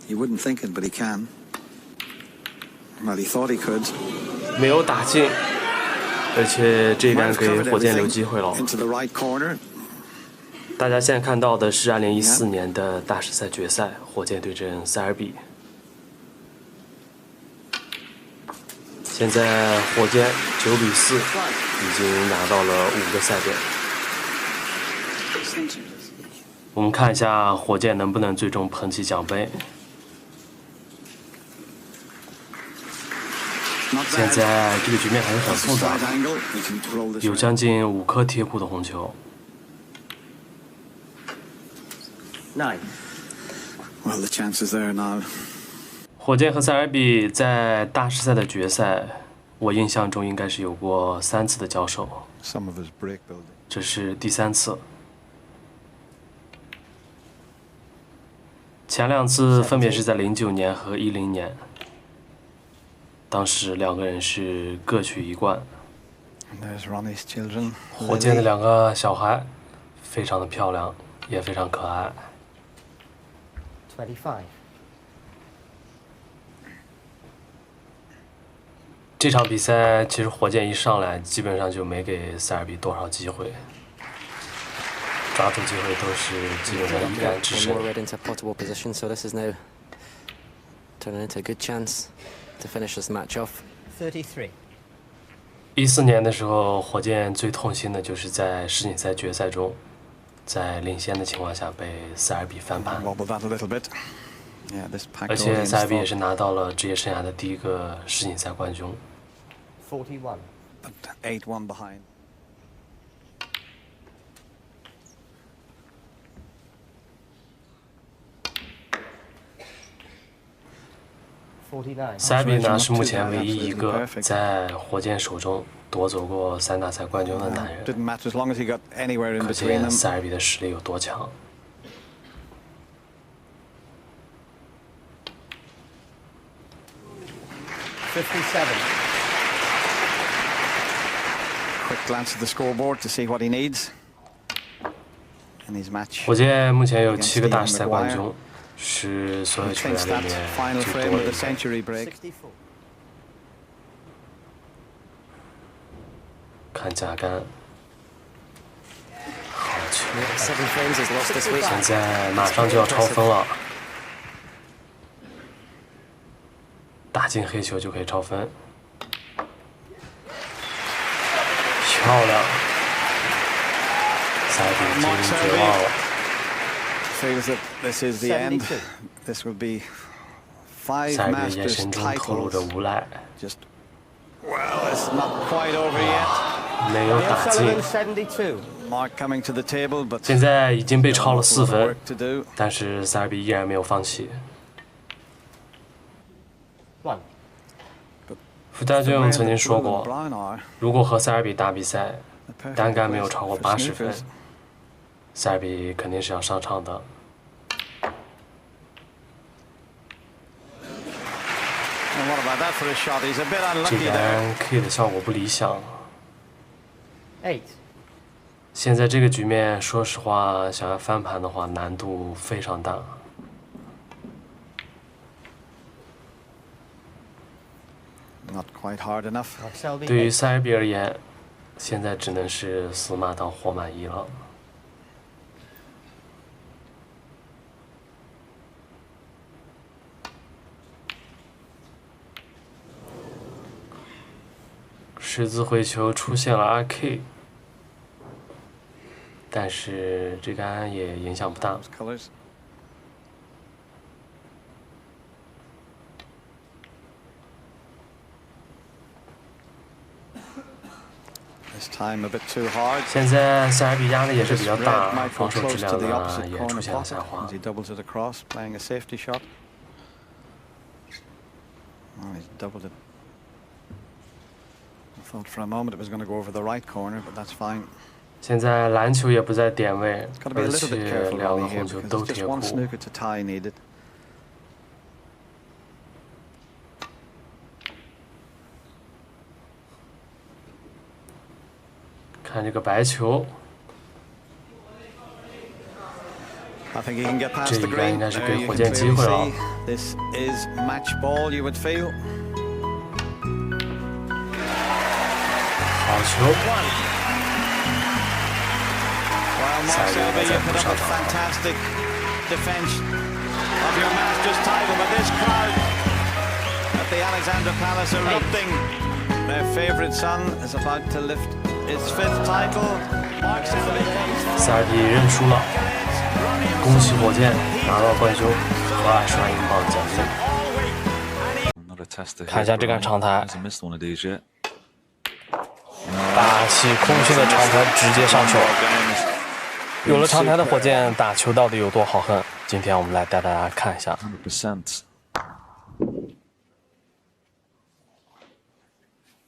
You wouldn't think it, but he can. Well, he thought he could. 没有打进，而且这杆给火箭留机会了。 Into the right corner. 大家现在看到的是2014年的大师赛决赛，火箭对阵塞尔比。现在火箭9-4，已经拿到了5个赛点。我们看一下火箭能不能最终捧起奖杯。现在这个局面还是很复杂，有将近5颗贴库的红球。 9. Well, the chances there now. 火箭和塞尔比在大师赛的决赛，我印象中应该是有过3次的交手， Some of his break building. 这是第3次。前2次分别是在09年和10年，当时2个人是各取1冠。 And there's Ronnie's children. 火箭的2个小孩非常的漂亮，也非常可爱。 25. 这场比赛其实火箭一上来基本上就没给塞尔比多少机会，抓住机会都是基本上一杆制胜。 One more red into potable position, so this is now turning into a good chance to finish this match off. 33. 14年的时候，火箭最痛心的就是在世锦赛决赛中，在领先的情况下被塞尔比翻盘， Wobbled that a little bit. Yeah, this packed 而且 audience 塞尔比也 thought, 是拿到了职业生涯的第1个世锦赛冠军。 41. but 8-1 behind. 49. 塞尔比呢是目前唯一一个在火箭手中夺走过3大赛冠军的男人， Didn't matter as long as he got anywhere in 可 between 见 them. 塞尔比的实力有多强。 57. Quick glance at the scoreboard to see what he needs in his match. 火箭目前有7个大师赛冠军，是所有 He 球员 thinks 里 that 面 final 最 frame 多 of 的 the 一个。 century break. 64. 看加杆，好球！ 7 frames is lost this week. 现在马上就要超分了，打进黑球就可以超分，漂亮！塞尔比已经绝望了。 Feels that this is the end. 72. This will be 5塞尔比眼 Masters 神中透露着 titles. 无赖， Just well, it's not quite over yet. 没有 Neil 打进 Sullivan, 72. Mark coming to the table, but 现在已经被 still 超了 an 4 awful lot of 分 work，to do. 但是塞尔比依然没有放弃。 1. 傅家俊曾经说 The 过， Brown are 如果和塞尔比打比赛， the perfect 单杆没有 place 超过 for 80分 snookers.，塞尔比肯定是要上场的。 And what about that for a shot? He's a bit 这 unlucky there. 杆 K 的效果不理想。 8. 现在这个局面，说实话，想要翻盘的话，难度非常大。 Not quite hard enough. Selby, 对于 8. 塞尔比而言，现在只能是死马当活马医了。十字回球出现了 RK， 但是这杆也影响不大。 Those colours. This time a bit too hard. 现在塞尔比压力也是 This 比较 red 大， might 防 go 守质 close to 量 the 呢 opposite 也 corner 出现了 pocket 下滑 as。he doubles it across, playing a safety shot. Oh, he's doubled it. I thought for a moment it was going to go over the right corner, but that's fine. 现在篮球也不在点位， Got to be a 而 little 且 bit careful 两个 Ronnie here 红球 because 都 it's 贴 just one 库。 snooker to tie needed. 看这个白球， I think he can get past 这 the 一杆应 green. 该是 There 给 you 火 can 箭机 clearly 会了。 see this is match ball, you would feel. 好球！ Well, Mark Selby, you put up a fantastic defence of your Masters title, but this crowd at the Alexandra Palace erupting. Their favourite son is about to lift his 5th title. Mark Selby comes 塞尔比认输了，恭喜火箭拿到冠军和20万英镑奖金。看一下这杆长台，大气空心的长台直接上球。有了长台的火箭打球到底有多好恨？今天我们来带大家看一下。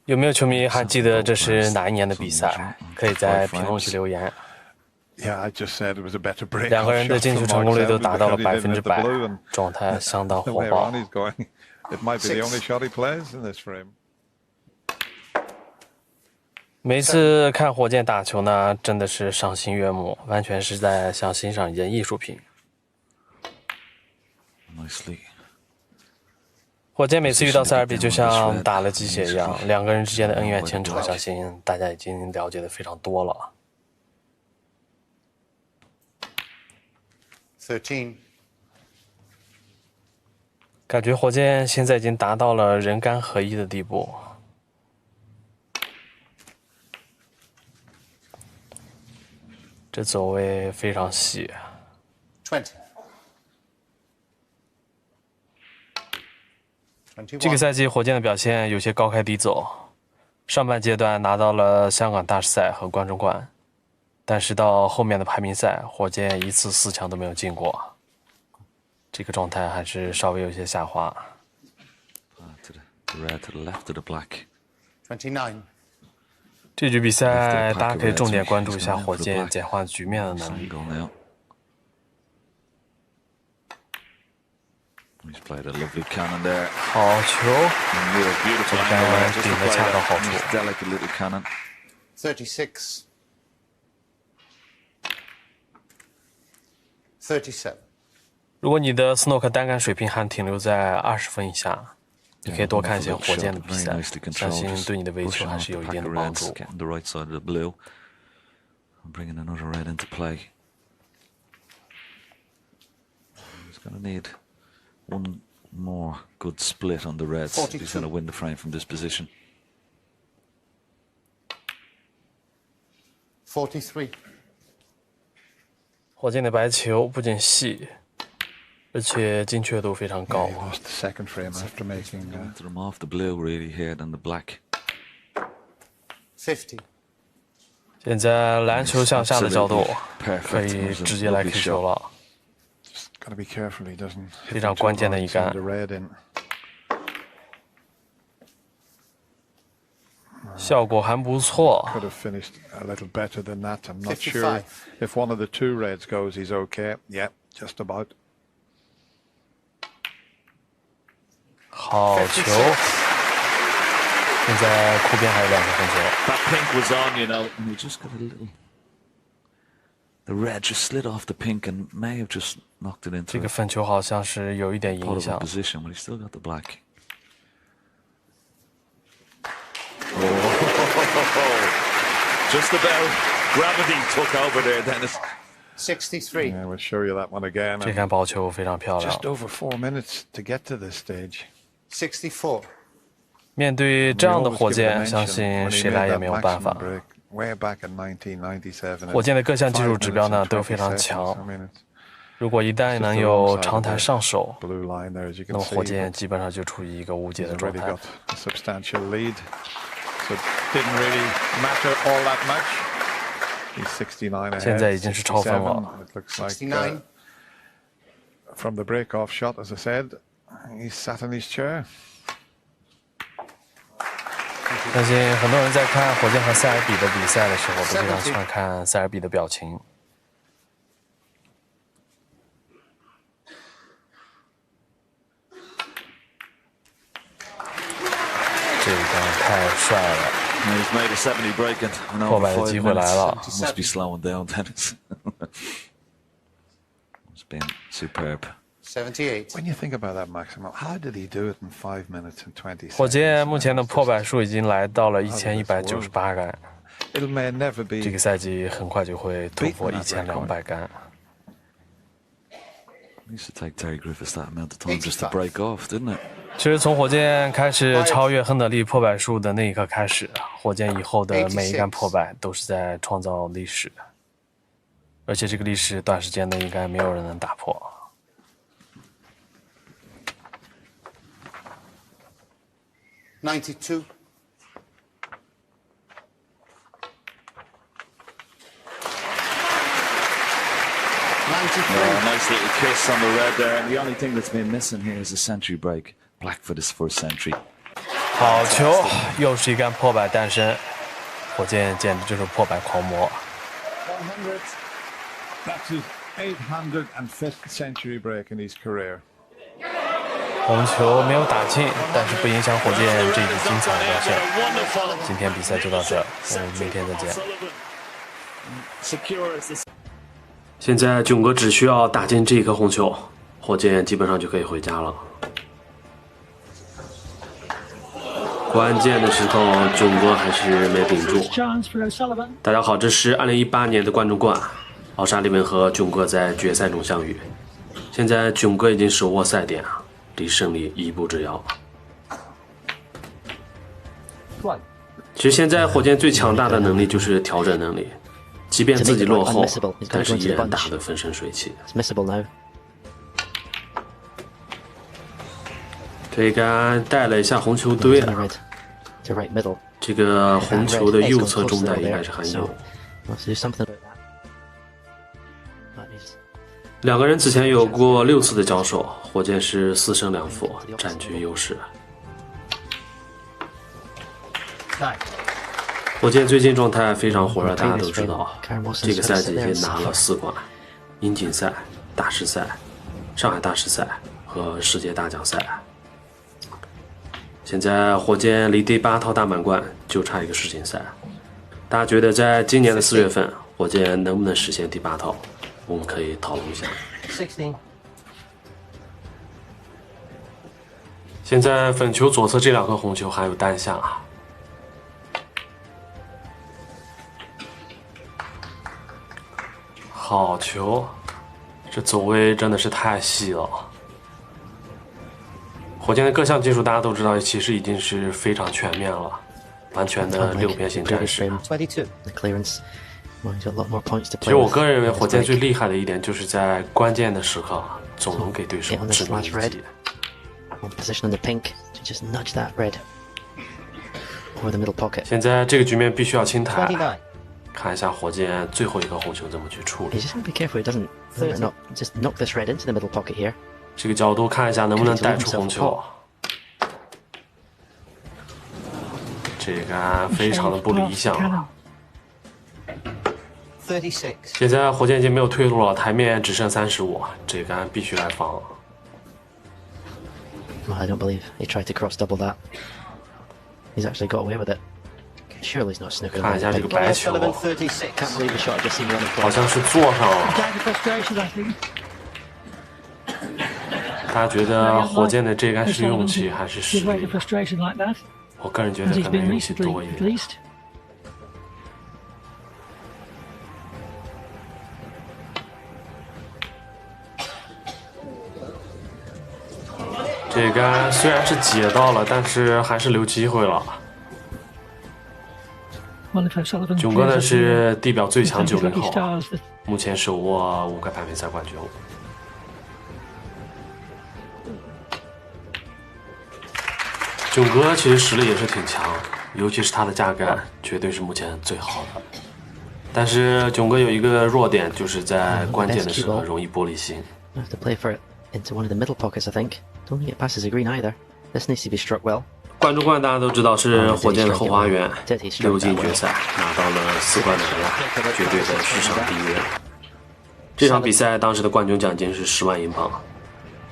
有没有球迷还记得这是哪一年的比赛？可以在评论区留言。两个人的进球成功率都达到了100%，状态相当火爆。每次看火箭打球呢，真的是赏心悦目，完全是在像欣赏一件艺术品。火箭每次遇到塞尔比就像打了鸡血一样，两个人之间的恩怨情仇，相信大家已经了解的非常多了。13。感觉火箭现在已经达到了人肝合一的地步。这走位非常细。20。这个赛季火箭的表现有些高开低走，上半阶段拿到了香港大师赛和冠中冠，但是到后面的排名赛，火箭一次4强都没有进过，这个状态还是稍微有些下滑。29。这局比赛大家可以重点关注一下火箭简化局面的能力。好球！这杆顶得恰到好处。36。37。如果你的 Snook 单杆水平还停留在20分以下，你可以多看一些火箭的比赛，相信对你的维球还是有一定的帮助。One more good split on the Reds. He's going to win the frame from this position. 43。火箭的白球不仅细，而且精确度非常高。Threw him off the blue really here than the black. 50。现在篮球向下的角度，可以直接来 K 球了。非常关键的一杆。效果还不错。Could have finished a little better than that. I'm not sure if one of the 2 reds goes, he's okay. Yeah, just about. 好球！现在库边还有2个分球。That pink was on, you know, and we just got a little. The red just slid off the pink and may have just knocked it into 这个分球好像是有一点影响。position, but he still got the black. Just about gravity took over there, Dennis. 63. Yeah, we'll show you that one again. 这杆薄球非常漂亮。 Just over 4 minutes to get to this stage. 64. 面对这样的火箭，相信谁来也没有办法。 Way back in 1997. 火箭的各项技术指标呢都非常强。如果一旦能有长台上手，那么火箭基本上就处于一个无解的状态。 现在已经是超分了。 69. From the break-off shot, as I said, he's sat in his chair. 相信很多人在看火箭和塞尔比的比赛的时候，都非常喜欢看塞尔比的表情。这一杆太帅了！ He's made a 70 break it. 破百的机会来了。 Must be slowing down, Dennis. Superb. 78. When you think about that, Maximo, how did he do it in 5 minutes and 20 seconds? 火箭目前的破百数已经来到了1198杆， It may never 这 be. 个赛季很快就会突破1200杆。 It used to take Terry Griffiths that amount of time just to break off, didn't it? 其实从火箭开始超越亨德利破百数的那一刻开始，火箭以后的每一杆破百都是在创造历史，而且这个历史短时间内应该没有人能打破。 92. 93. Oh, nice little kiss on the red there, and the only thing that's been missing here is a century break. Black for this first century. 好球，又是一杆破百诞生，火箭简直就是破百狂魔。 100. That's his 805th century break in his career. 红球没有打进，但是不影响火箭这一精彩的表现。今天比赛就到这儿，我们明天再见。现在囧哥只需要打进这一颗红球，火箭基本上就可以回家了。关键的时候，囧哥还是没顶住。大家好，这是2018年的冠中冠，奥沙利文和囧哥在决赛中相遇。现在囧哥已经手握赛点，离胜利一步之遥。其实现在火箭最强大的能力就是调整能力，即便自己落后，但是依然打得风生水起。推杆带了一下红球堆，这个红球的右侧中带应该是含有。两个人此前有过6次的交手，火箭是4胜2负，占据优势。火箭最近状态非常火热，大家都知道，这个赛季也拿了4冠：英锦赛、大师赛、上海大师赛和世界大奖赛。现在火箭离第8套大满贯就差一个世锦赛，大家觉得在今年的4月份，火箭能不能实现第8套？我们可以讨论一下。16. 现在粉球左侧这2颗红球还有单下，好球，这走位真的是太细了。火箭的各项技术大家都知道，其实已经是非常全面了，完全的6边形战士。 22. The clearance. Well, he's got a lot more points to 其 play 实我 with. 个人认为，火箭最厉害的一点就是在关键的时刻总能给对手致命一击。 On position on the pink to just nudge that red over the middle pocket. 现在这个局面必须要清台， 29. 看一下火箭最后一颗红球怎么去处 You 理。 just have to be careful it doesn't not just knock this red into the middle pocket here. 这个角度看一下能不能带出红球。这个杆非常的不理想。 36. 现在火箭已经没有退路了，台面只剩35，这个杆必须来防。 Well, I don't believe he tried to cross double that. He's actually got away with it. Surely he's not snookered. 看一下这个白球， Sullivan 36. Can't believe the shot I just seen running 好 for. 像是坐上了。大家觉得火箭的这杆是运气还是实力？我个人觉得可能运气多一点。这杆虽然是解到了，但是还是留机会了。囧哥呢是地表最强90后，目前手握5个排名赛冠军。囧哥其实实力也是挺强，尤其是他的架杆绝对是目前最好的。但是囧哥有一个弱点，就是在关键的时候容易玻璃心。 I have to play for it into one of the middle pockets, I think. Don't think it passes the green either. This needs to be struck well. 冠中冠大家都知道是火箭的后花园，6进决赛拿到了4冠的人亚，绝对的世上第一人。这场比赛当时的冠军奖金是10万英镑，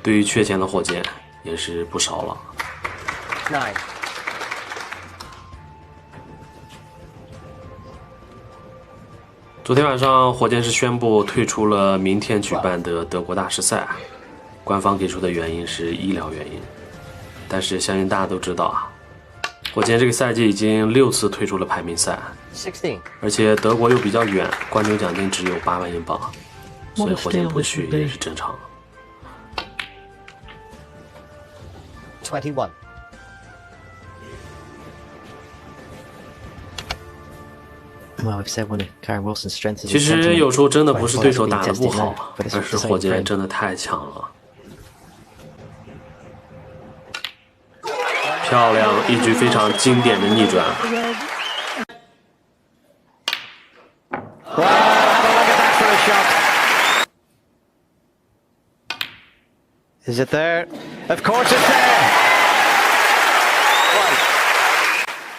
对于缺钱的火箭也是不少了。 9. 昨天晚上，火箭是宣布退出了明天举办的德国大师赛，官方给出的原因是医疗原因。但是相信大家都知道啊，火箭这个赛季已经6次退出了排名赛， 16. 而且德国又比较远，冠军奖金只有8万英镑，所以火箭不去也是正常。 21. Well, we've said one of Karen Wilson's strengths is 其 his 实 sentiment. 有时候真的不是对手打得不 Tested 好 now,，but 而 it's 是 the 火 same 箭 frame. 真的太强了。漂亮，一局非常经典的逆转。 Well, have a look at that for a shot. Is it there? Of course it's there.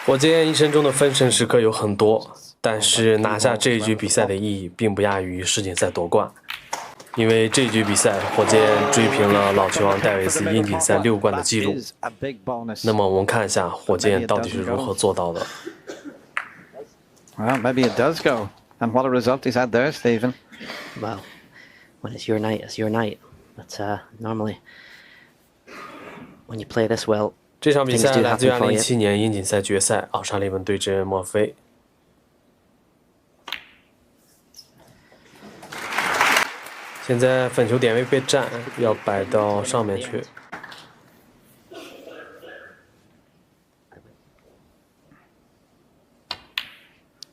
火箭一生中的分神时刻有很多，但是拿下这一局比赛的意义并不亚于世锦赛夺冠，因为这一局比赛，火箭追平了老球王戴维斯英锦赛6冠的纪录。那么我们看一下火箭到底是如何做到的。 Well, maybe it does go. And what a result he's had there, Stephen. Well, when it's your night, it's your night. But normally, when you play this well, 这场比赛 things do 来自于 happen for you. 2017年英锦赛决赛，奥沙利文对阵墨菲。现在粉球点位被占，要摆到上面去。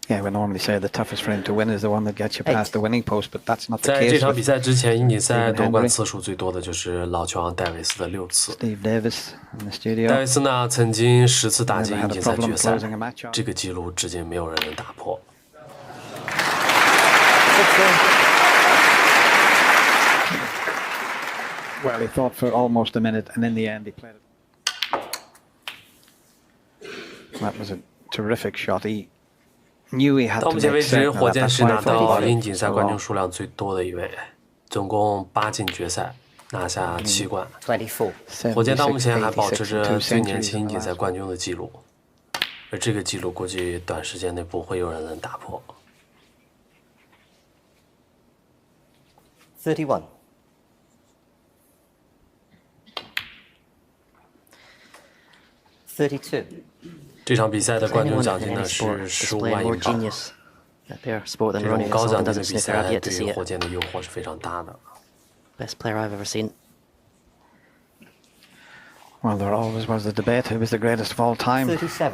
Yeah, we normally say the toughest frame to win is the one that gets you past the winning post, but that's not the 在这 case 场比 with 赛之前，英锦赛夺冠次数最多的就是老球王戴维斯的6次。 Steve Davis in the 戴 studio. 维斯呢，曾经10次打进 Never 英 had a 锦赛 problem 决赛 closing a match， 这个记录至今没有人能打破。 Well, he thought for almost a minute, and in the end, he played it. That was a terrific shot. He knew he had 到 to 目前 make 为止， certain 火 of that. 箭 That's 是 why 拿 I thought he 到 got 英 it 锦赛 so 冠军 long. 数量最多的一位，总共8进决赛，拿下7冠。 24. 火箭到目前还保持 76, 着 82最年 centuries 轻 in 英 the 锦赛 last 冠军的记录，而这个记录估计短时间内不会有人能打破。 31. 32. 这场比赛的 Does 冠军 anyone 奖 in 金 any 呢 sport 是15 display 万 more 英镑。 genius at their sport than 这 Ronnie 种高奖 O'Sullivan 金 does 的 at 比 snooker? I've 赛 yet to 对 see 于 it. 火箭的诱惑是非常大的。 Best player I've ever seen. Well, there always was the debate who was the greatest of all time. 37.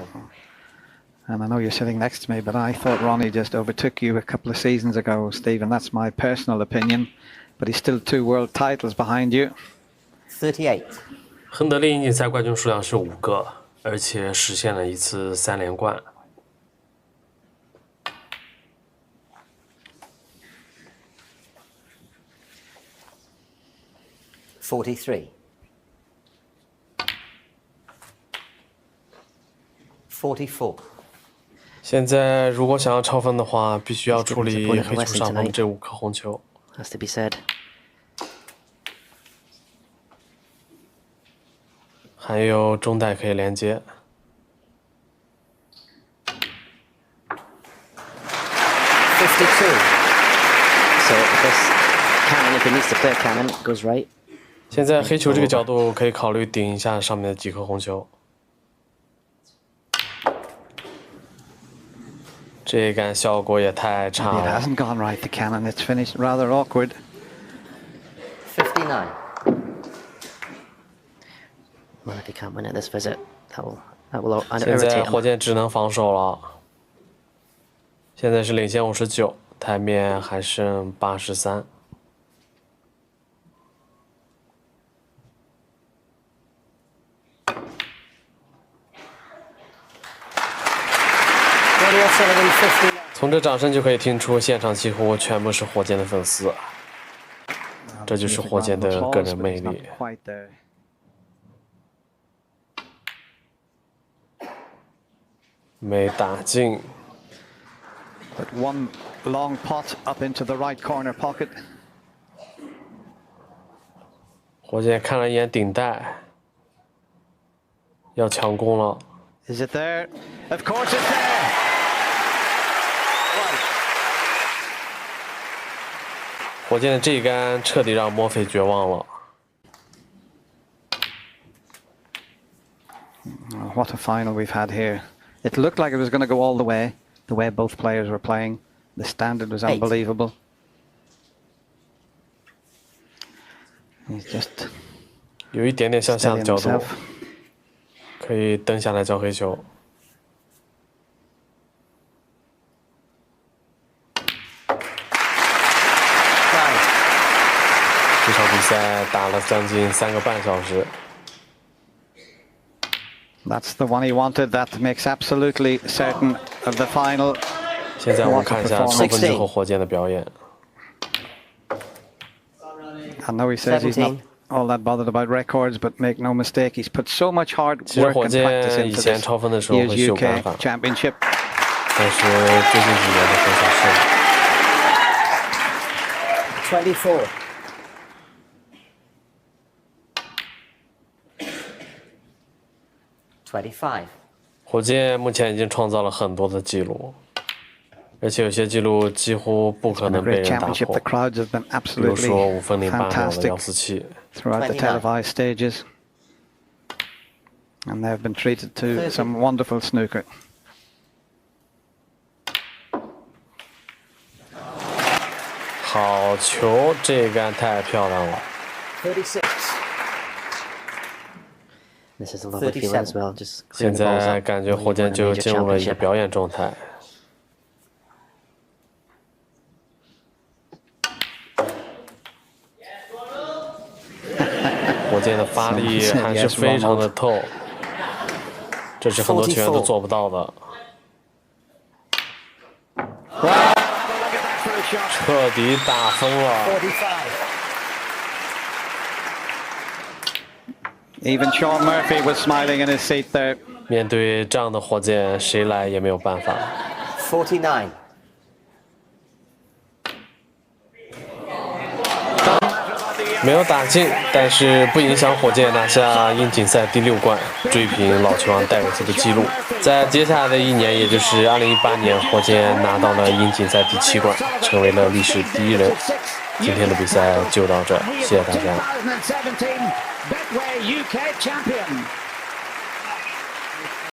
And I know you're sitting next to me, but I thought Ronnie just overtook you a couple of seasons ago, Stephen. That's my personal opinion. But he's still 2 world titles behind you. 38. 亨德利英锦赛冠军数量是5个，而且实现了1次3连冠。 43. 44. 现在如果想要超分的话，必须要处理黑球上方的这5颗红球。 Has to be said. 还有中带可以连接。 52. So if this cannon, if he needs to play a cannon, it goes right. 现在黑球这个角度可以考虑顶一下上面的几颗红球。这一杆效果也太差 It 了。 hasn't gone right, the cannon. It's finished rather awkward. 59. Well, if he can't win it this visit, that will 现在 irritate 火 him. 箭只能防守了。现在是领先59，台面还剩83。 Ronnie O'Sullivan 59. 从这掌声就可以听出，现场几乎全部是火箭的粉丝。这就是火箭的个人魅 But he's 力 not。quite there. 没打进， But one long pot up into the right corner pocket. 火箭看了一眼顶带，要强攻了。 Is it there? Of course it's there. 火箭的这一杆彻底让墨菲绝望了。What a final we've had here. It looked like it was going to go all the way both players were playing. The standard was unbelievable. He's just 有一点点向下的 steadying 角度 himself.，可以蹬下来交黑球。这场比赛打了将近3个半小时。 That's the one he wanted. That makes absolutely certain of the final. 现在我们看一下抽分之后火箭的表演。 I know he says he's not 17. all that bothered about records, but make no mistake, he's put so much hard 其实 work 火 and 箭 practice 以 into 前 this 超分的时候 year's 会秀杆 UK 法， Championship. 但是最近几年都很少秀。 24. 25. 火箭目前已经创造了很多的记录，而且有些记录几乎不可 In a 能被 great 人打 championship, 破 the。crowds have been 比如 absolutely 说5分08秒的 fantastic 147， throughout the 29. televised stages. And they've been treated to some wonderful snooker. 好球，这一杆太漂亮了。 36. This is a lovely feeling as well. Just 现 clearing the balls 在 up. 感觉 when you 火 win 箭 a 就 major 进入了一个 championship. 表演状态。火箭的发力还是非常的透，这是很多球员都做不到的。彻底打疯了。 45. Even Sean Murphy was smiling in his seat there. 面对这样的火箭，谁来也没有办法。 49. 没有打进，但是不影响火箭拿下英锦赛第6冠，追平老球王戴维斯的纪录。在接下来的一年，也就是2018年，火箭拿到了英锦赛第7冠，成为了历史第1人。今天的比赛就到这儿，谢谢大家。 2017 Betway UK champion.